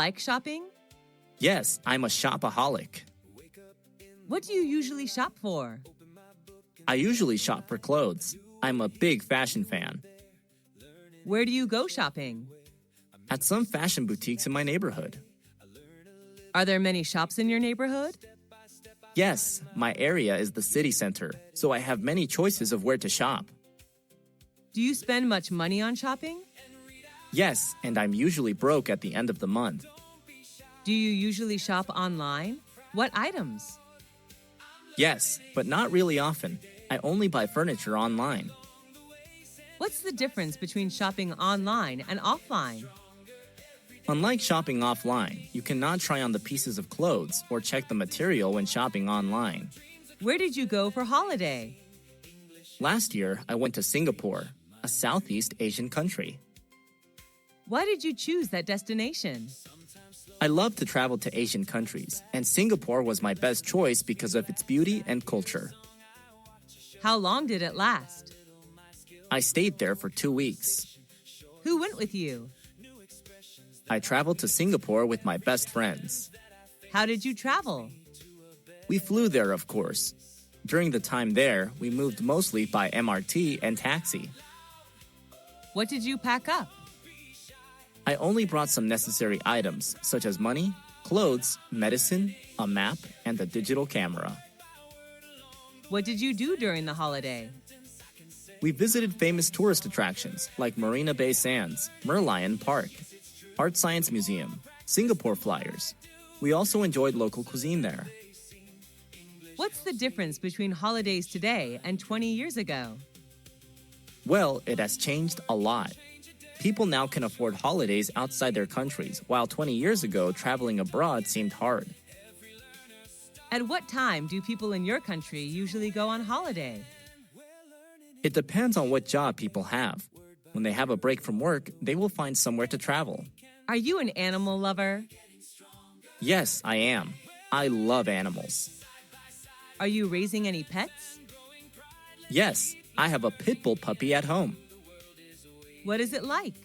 like shopping? Yes, I'm a shopaholic. What do you usually shop for? I usually shop for clothes. I'm a big fashion fan. Where do you go shopping? At some fashion boutiques in my neighborhood. Are there many shops in your neighborhood? Yes, my area is the city center, so I have many choices of where to shop. Do you spend much money on shopping? Yes, and I'm usually broke at the end of the month. Do you usually shop online? What items? Yes, but not really often. I only buy furniture online. What's the difference between shopping online and offline? Unlike shopping offline, you cannot try on the pieces of clothes or check the material when shopping online. Where did you go for holiday? Last year, I went to Singapore, a Southeast Asian country. Why did you choose that destination? I love to travel to Asian countries, and Singapore was my best choice because of its beauty and culture. How long did it last? I stayed there for 2 weeks. Who went with you? I traveled to Singapore with my best friends. How did you travel? We flew there, of course. During the time there, we moved mostly by MRT and taxi. What did you pack up? I only brought some necessary items, such as money, clothes, medicine, a map, and a digital camera. What did you do during the holiday? We visited famous tourist attractions like Marina Bay Sands, Merlion Park, Art Science Museum, Singapore Flyers. We also enjoyed local cuisine there. What's the difference between holidays today and 20 years ago? Well, it has changed a lot. People now can afford holidays outside their countries, while 20 years ago, traveling abroad seemed hard. At what time do people in your country usually go on holiday? It depends on what job people have. When they have a break from work, they will find somewhere to travel. Are you an animal lover? Yes, I am. I love animals. Are you raising any pets? Yes, I have a pit bull puppy at home. What is it like?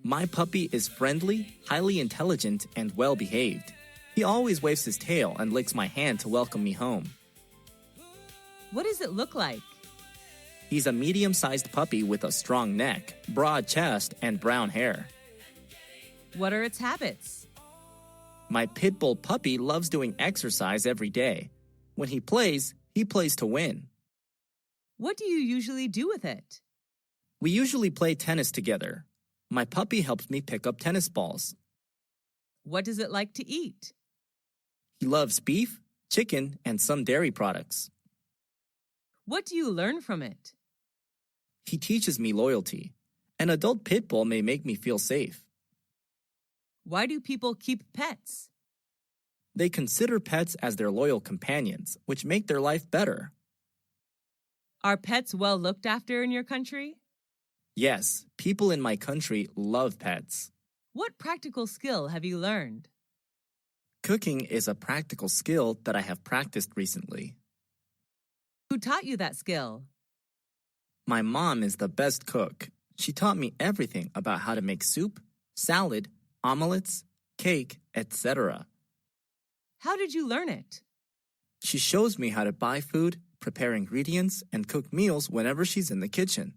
My puppy is friendly, highly intelligent, and well-behaved. He always waves his tail and licks my hand to welcome me home. What does it look like? He's a medium-sized puppy with a strong neck, broad chest, and brown hair. What are its habits? My pit bull puppy loves doing exercise every day. When he plays to win. What do you usually do with it? We usually play tennis together. My puppy helps me pick up tennis balls. What does it like to eat? He loves beef, chicken, and some dairy products. What do you learn from it? He teaches me loyalty. An adult pit bull may make me feel safe. Why do people keep pets? They consider pets as their loyal companions, which make their life better. Are pets well looked after in your country? Yes, people in my country love pets. What practical skill have you learned? Cooking is a practical skill that I have practiced recently. Who taught you that skill? My mom is the best cook. She taught me everything about how to make soup, salad, omelets, cake, etc. How did you learn it? She shows me how to buy food, prepare ingredients, and cook meals whenever she's in the kitchen.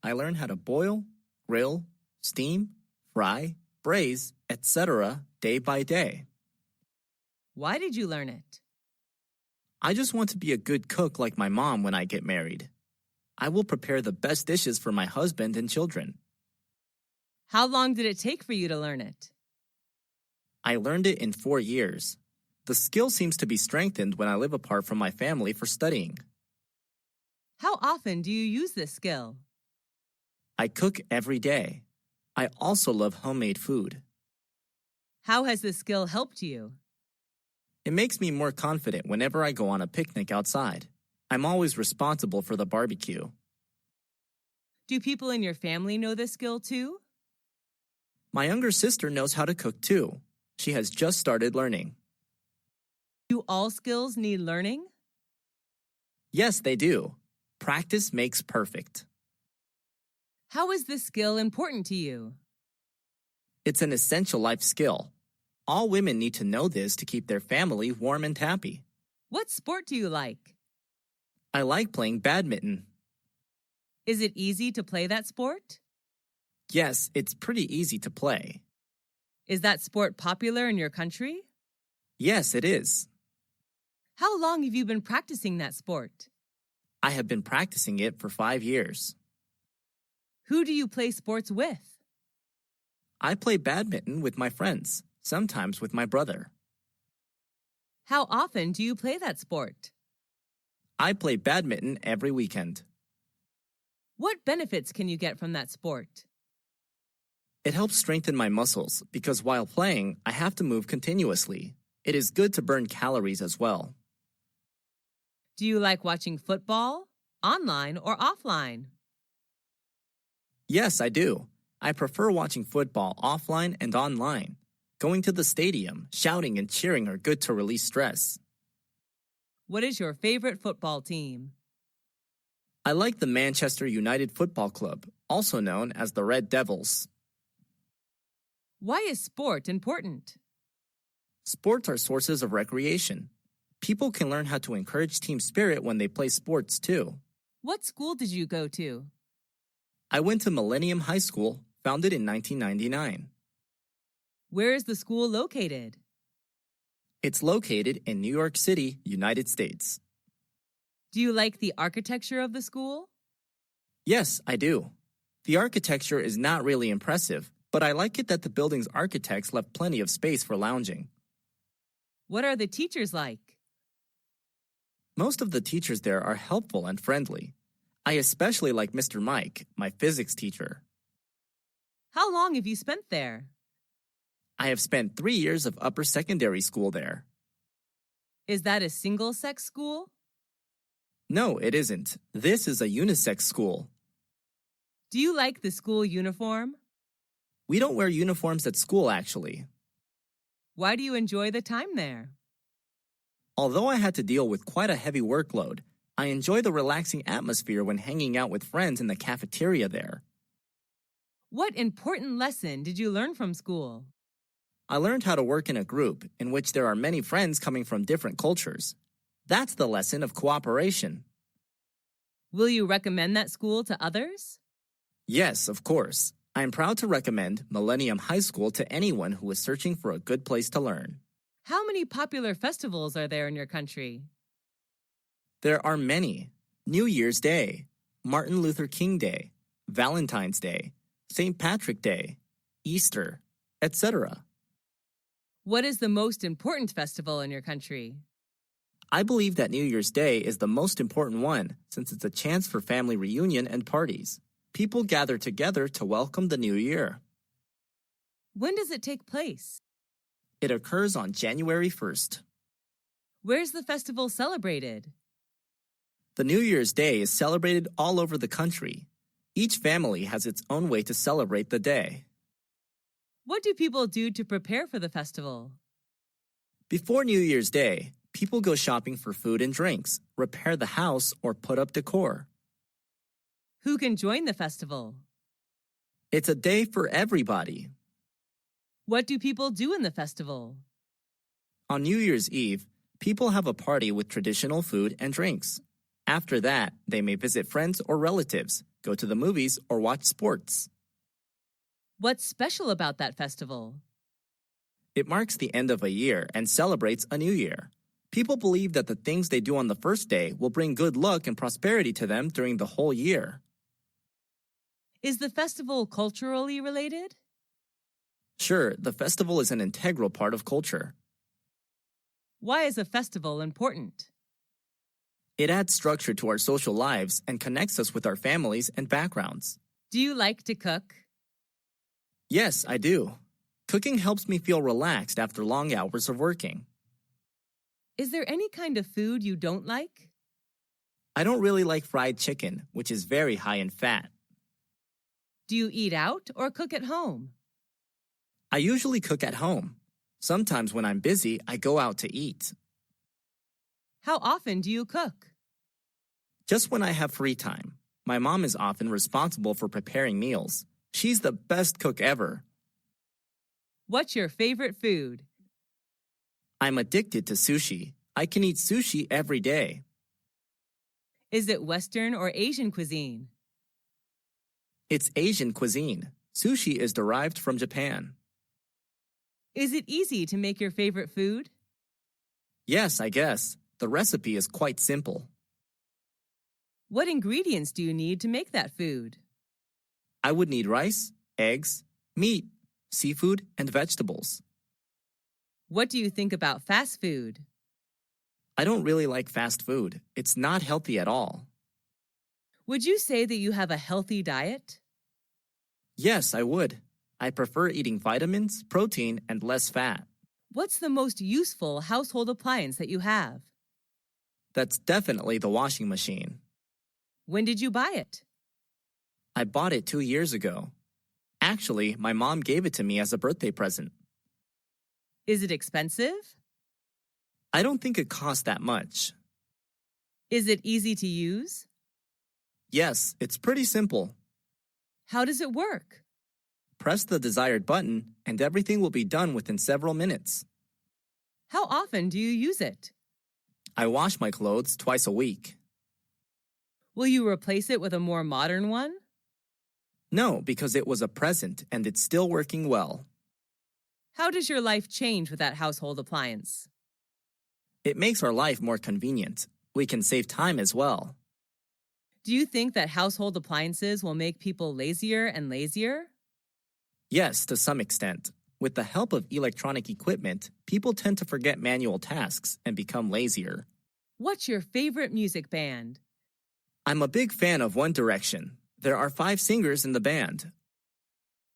I learned how to boil, grill, steam, fry, braise, etc. day by day. Why did you learn it? I just want to be a good cook like my mom when I get married. I will prepare the best dishes for my husband and children. How long did it take for you to learn it? I learned it in 4 years. The skill seems to be strengthened when I live apart from my family for studying. How often do you use this skill? I cook every day. I also love homemade food. How has this skill helped you? It makes me more confident whenever I go on a picnic outside. I'm always responsible for the barbecue. Do people in your family know this skill too? My younger sister knows how to cook too. She has just started learning. Do all skills need learning? Yes, they do. Practice makes perfect. How is this skill important to you? It's an essential life skill. All women need to know this to keep their family warm and happy. What sport do you like? I like playing badminton. Is it easy to play that sport? Yes, it's pretty easy to play. Is that sport popular in your country? Yes, it is. How long have you been practicing that sport? I have been practicing it for 5 years. Who do you play sports with? I play badminton with my friends, sometimes with my brother. How often do you play that sport? I play badminton every weekend. What benefits can you get from that sport? It helps strengthen my muscles because while playing, I have to move continuously. It is good to burn calories as well. Do you like watching football, online or offline? Yes, I do. I prefer watching football offline and online. Going to the stadium, shouting and cheering are good to release stress. What is your favorite football team? I like the Manchester United Football Club, also known as the Red Devils. Why is sport important? Sports are sources of recreation. People can learn how to encourage team spirit when they play sports too. What school did you go to? I went to Millennium High School, founded in 1999. Where is the school located? It's located in New York City, United States. Do you like the architecture of the school? Yes, I do. The architecture is not really impressive, but I like it that the building's architects left plenty of space for lounging. What are the teachers like? Most of the teachers there are helpful and friendly. I especially like Mr. Mike, my physics teacher. How long have you spent there? I have spent 3 years of upper secondary school there. Is that a single-sex school? No, it isn't. This is a unisex school. Do you like the school uniform? We don't wear uniforms at school, actually. Why do you enjoy the time there? Although I had to deal with quite a heavy workload, I enjoy the relaxing atmosphere when hanging out with friends in the cafeteria there. What important lesson did you learn from school? I learned how to work in a group in which there are many friends coming from different cultures. That's the lesson of cooperation. Will you recommend that school to others? Yes, of course. I am proud to recommend Millennium High School to anyone who is searching for a good place to learn. How many popular festivals are there in your country? There are many. New Year's Day, Martin Luther King Day, Valentine's Day, St. Patrick Day, Easter, etc. What is the most important festival in your country? I believe that New Year's Day is the most important one since it's a chance for family reunion and parties. People gather together to welcome the new year. When does it take place? It occurs on January 1st. Where's the festival celebrated? The New Year's Day is celebrated all over the country. Each family has its own way to celebrate the day. What do people do to prepare for the festival? Before New Year's Day, people go shopping for food and drinks, repair the house, or put up decor. Who can join the festival? It's a day for everybody. What do people do in the festival? On New Year's Eve, people have a party with traditional food and drinks. After that, they may visit friends or relatives, go to the movies, or watch sports. What's special about that festival? It marks the end of a year and celebrates a new year. People believe that the things they do on the first day will bring good luck and prosperity to them during the whole year. Is the festival culturally related? Sure, the festival is an integral part of culture. Why is a festival important? It adds structure to our social lives and connects us with our families and backgrounds. Do you like to cook? Yes, I do. Cooking helps me feel relaxed after long hours of working. Is there any kind of food you don't like? I don't really like fried chicken, which is very high in fat. Do you eat out or cook at home? I usually cook at home. Sometimes when I'm busy, I go out to eat. How often do you cook? Just when I have free time. My mom is often responsible for preparing meals. She's the best cook ever. What's your favorite food? I'm addicted to sushi. I can eat sushi every day. Is it Western or Asian cuisine? It's Asian cuisine. Sushi is derived from Japan. Is it easy to make your favorite food? Yes, I guess. The recipe is quite simple. What ingredients do you need to make that food? I would need rice, eggs, meat, seafood, and vegetables. What do you think about fast food? I don't really like fast food. It's not healthy at all. Would you say that you have a healthy diet? Yes, I would. I prefer eating vitamins, protein, and less fat. What's the most useful household appliance that you have? That's definitely the washing machine. When did you buy it? I bought it 2 years ago. Actually, my mom gave it to me as a birthday present. Is it expensive? I don't think it costs that much. Is it easy to use? Yes, it's pretty simple. How does it work? Press the desired button, and everything will be done within several minutes. How often do you use it? I wash my clothes twice a week. Will you replace it with a more modern one? No, because it was a present and it's still working well. How does your life change with that household appliance? It makes our life more convenient. We can save time as well. Do you think that household appliances will make people lazier and lazier? Yes, to some extent. With the help of electronic equipment, people tend to forget manual tasks and become lazier. What's your favorite music band? I'm a big fan of One Direction. There are 5 singers in the band.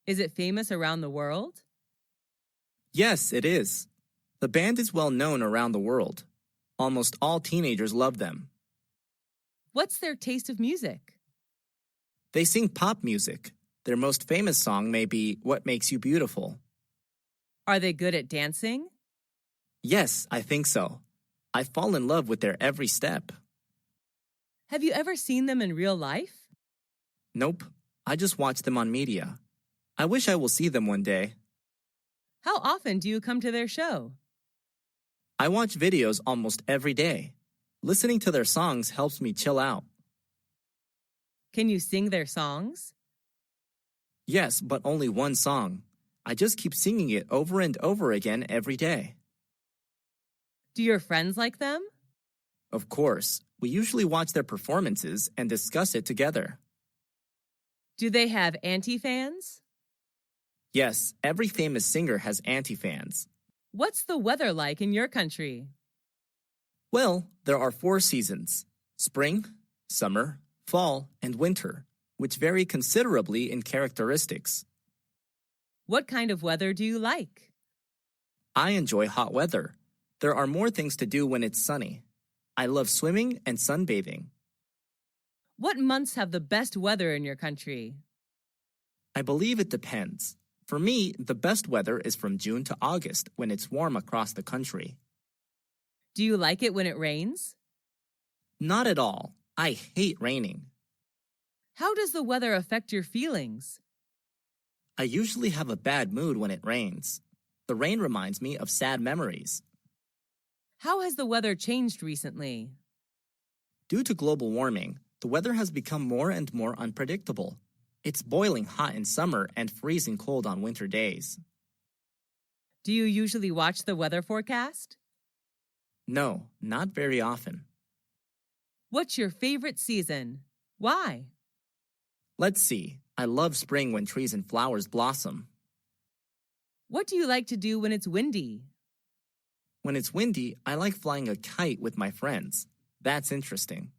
Is it famous around the world? Yes, it is. The band is well known around the world. Almost all teenagers love them. What's their taste of music? They sing pop music. Their most famous song may be What Makes You Beautiful. Are they good at dancing? Yes, I think so. I fall in love with their every step. Have you ever seen them in real life? Nope, I just watch them on media. I wish I will see them one day. How often do you come to their show? I watch videos almost every day. Listening to their songs helps me chill out. Can you sing their songs? Yes, but only one song. I just keep singing it over and over again every day. Do your friends like them? Of course, we usually watch their performances and discuss it together. Do they have anti-fans? Yes, every famous singer has anti-fans. What's the weather like in your country? Well, there are 4 seasons: spring, summer, fall, and winter, which vary considerably in characteristics. What kind of weather do you like? I enjoy hot weather. There are more things to do when it's sunny. I love swimming and sunbathing. What months have the best weather in your country? I believe it depends. For me, the best weather is from June to August when it's warm across the country. Do you like it when it rains? Not at all. I hate raining. How does the weather affect your feelings? I usually have a bad mood when it rains. The rain reminds me of sad memories. How has the weather changed recently? Due to global warming, the weather has become more and more unpredictable. It's boiling hot in summer and freezing cold on winter days. Do you usually watch the weather forecast? No, not very often. What's your favorite season? Why? Let's see. I love spring when trees and flowers blossom. What do you like to do when it's windy? When it's windy, I like flying a kite with my friends. That's interesting.